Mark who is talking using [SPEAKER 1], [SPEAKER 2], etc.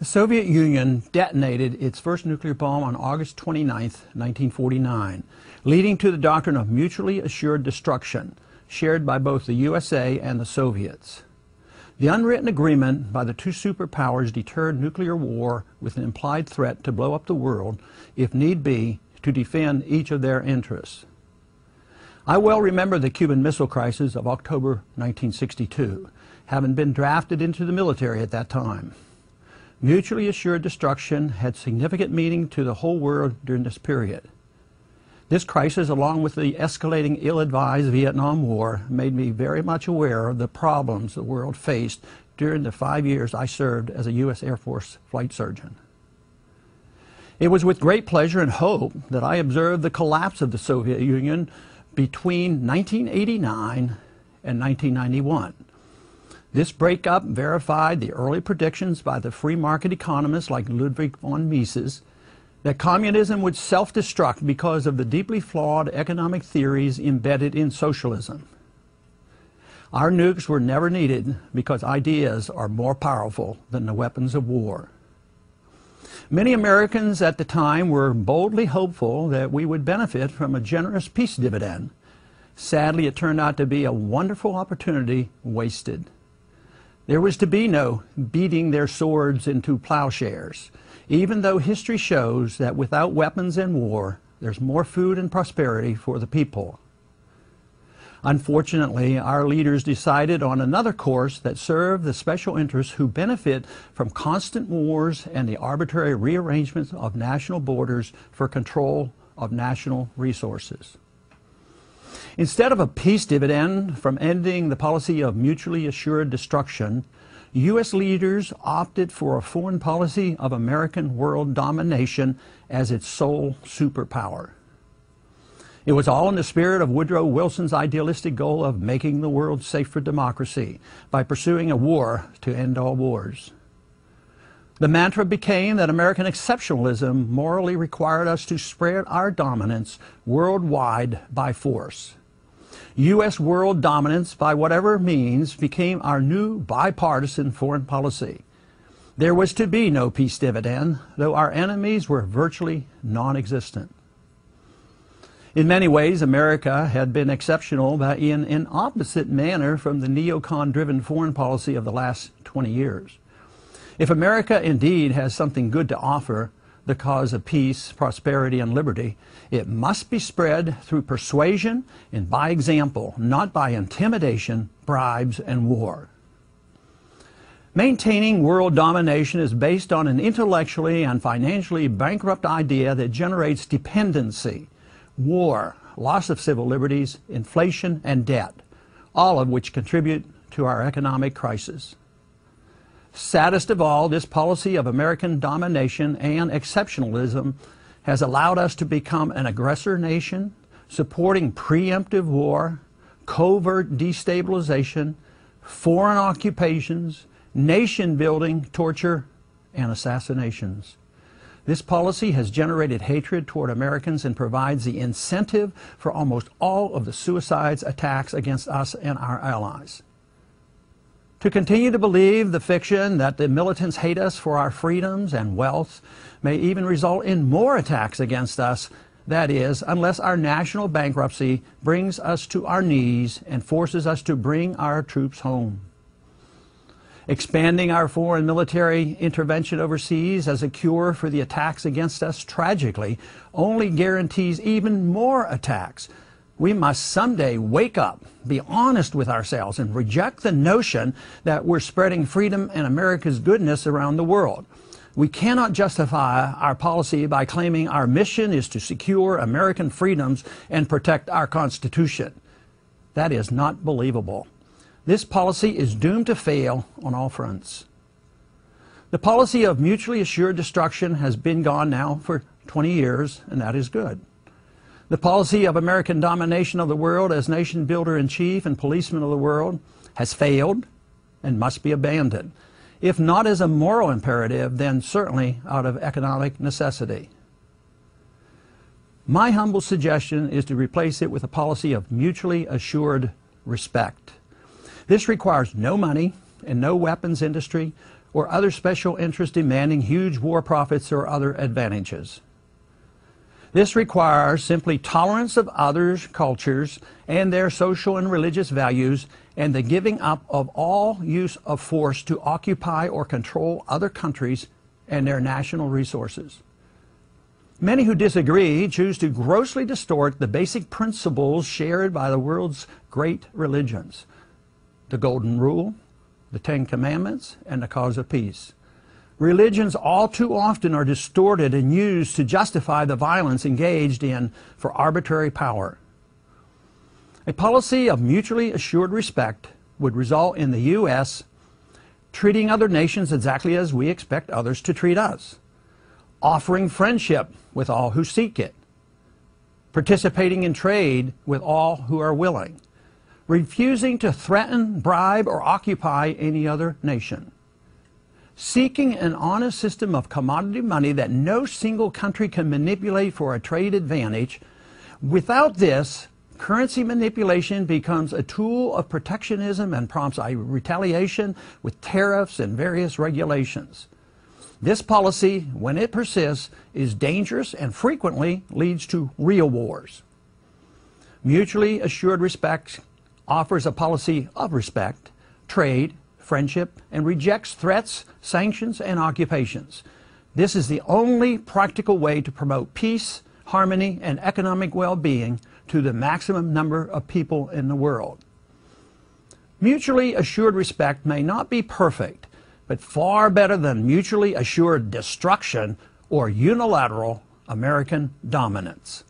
[SPEAKER 1] The Soviet Union detonated its first nuclear bomb on August 29, 1949, leading to the doctrine of mutually assured destruction, shared by both the USA and the Soviets. The unwritten agreement by the two superpowers deterred nuclear war with an implied threat to blow up the world, if need be, to defend each of their interests. I well remember the Cuban Missile Crisis of October 1962, having been drafted into the military at that time. Mutually assured destruction had significant meaning to the whole world during this period. This crisis, along with the escalating ill-advised Vietnam War, made me very much aware of the problems the world faced during the 5 years I served as a U.S. Air Force flight surgeon. It was with great pleasure and hope that I observed the collapse of the Soviet Union between 1989 and 1991. This breakup verified the early predictions by the free market economists like Ludwig von Mises that communism would self-destruct because of the deeply flawed economic theories embedded in socialism. Our nukes were never needed because ideas are more powerful than the weapons of war. Many Americans at the time were boldly hopeful that we would benefit from a generous peace dividend. Sadly, it turned out to be a wonderful opportunity wasted. There was to be no beating their swords into plowshares, even though history shows that without weapons and war, there's more food and prosperity for the people. Unfortunately, our leaders decided on another course that served the special interests who benefit from constant wars and the arbitrary rearrangements of national borders for control of national resources. Instead of a peace dividend from ending the policy of mutually assured destruction, U.S. leaders opted for a foreign policy of American world domination as its sole superpower. It was all in the spirit of Woodrow Wilson's idealistic goal of making the world safe for democracy by pursuing a war to end all wars. The mantra became that American exceptionalism morally required us to spread our dominance worldwide by force. U.S. world dominance, by whatever means, became our new bipartisan foreign policy. There was to be no peace dividend, though our enemies were virtually non-existent. In many ways, America had been exceptional, but in an opposite manner from the neocon-driven foreign policy of the last 20 years. If America indeed has something good to offer, the cause of peace, prosperity, and liberty, it must be spread through persuasion and by example, not by intimidation, bribes, and war. Maintaining world domination is based on an intellectually and financially bankrupt idea that generates dependency, war, loss of civil liberties, inflation, and debt, all of which contribute to our economic crisis. Saddest of all, this policy of American domination and exceptionalism has allowed us to become an aggressor nation, supporting preemptive war, covert destabilization, foreign occupations, nation building, torture, and assassinations. This policy has generated hatred toward Americans and provides the incentive for almost all of the suicides attacks against us and our allies. To continue to believe the fiction that the militants hate us for our freedoms and wealth may even result in more attacks against us, that is, unless our national bankruptcy brings us to our knees and forces us to bring our troops home. Expanding our foreign military intervention overseas as a cure for the attacks against us tragically only guarantees even more attacks. We must someday wake up, be honest with ourselves, and reject the notion that we're spreading freedom and America's goodness around the world. We cannot justify our policy by claiming our mission is to secure American freedoms and protect our Constitution. That is not believable. This policy is doomed to fail on all fronts. The policy of mutually assured destruction has been gone now for 20 years, and that is good. The policy of American domination of the world as nation builder in chief and policeman of the world has failed and must be abandoned. If not as a moral imperative, then certainly out of economic necessity. My humble suggestion is to replace it with a policy of mutually assured respect. This requires no money and no weapons industry or other special interests demanding huge war profits or other advantages. This requires simply tolerance of others' cultures and their social and religious values, and the giving up of all use of force to occupy or control other countries and their national resources. Many who disagree choose to grossly distort the basic principles shared by the world's great religions: the Golden Rule, the Ten Commandments, and the cause of peace. Religions all too often are distorted and used to justify the violence engaged in for arbitrary power. A policy of mutually assured respect would result in the U.S. treating other nations exactly as we expect others to treat us, offering friendship with all who seek it, participating in trade with all who are willing, refusing to threaten, bribe, or occupy any other nation, seeking an honest system of commodity money that no single country can manipulate for a trade advantage. Without this, currency manipulation becomes a tool of protectionism and prompts retaliation with tariffs and various regulations. This policy, when it persists, is dangerous and frequently leads to real wars. Mutually assured respect offers a policy of respect, trade, friendship, and rejects threats, sanctions, and occupations. This is the only practical way to promote peace, harmony, and economic well-being to the maximum number of people in the world. Mutually assured respect may not be perfect, but far better than mutually assured destruction or unilateral American dominance.